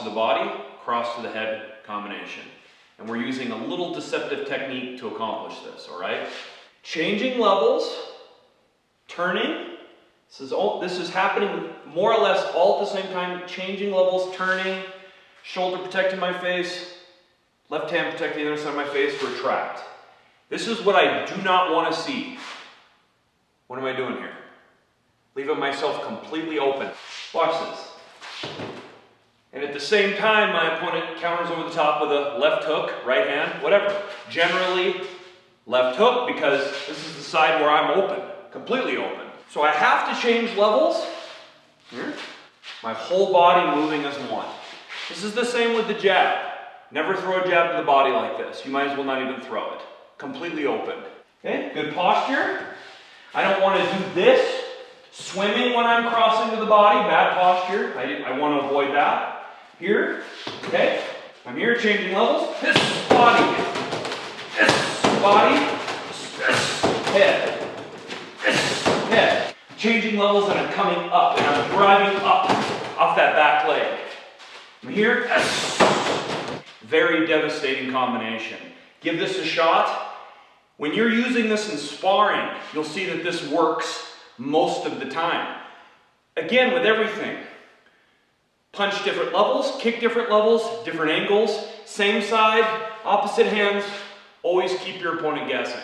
to the body, cross to the head combination. And we're using a little deceptive technique to accomplish this, all right? Changing levels, turning. This is happening more or less all at the same time. Changing levels, turning, shoulder protecting my face, left hand protecting the other side of my face, retract. This is what I do not want to see. What am I doing here? Leaving myself completely open. Watch this. And at the same time, my opponent counters over the top with a left hook, right hand, whatever. Generally, left hook, because this is the side where I'm open, completely open. So I have to change levels. Here. My whole body moving as one. This is the same with the jab. Never throw a jab to the body like this. You might as well not even throw it. Completely open. Okay, good posture. I don't want to do this, swimming when I'm crossing to the body, bad posture. I want to avoid that. Here, okay, I'm here changing levels. This body, this head, this head. Changing levels and I'm coming up and I'm driving up off that back leg. I'm here, very devastating combination. Give this a shot. When you're using this in sparring, you'll see that this works most of the time. Again, with everything. Punch different levels, kick different levels, different angles, same side, opposite hands. Always keep your opponent guessing.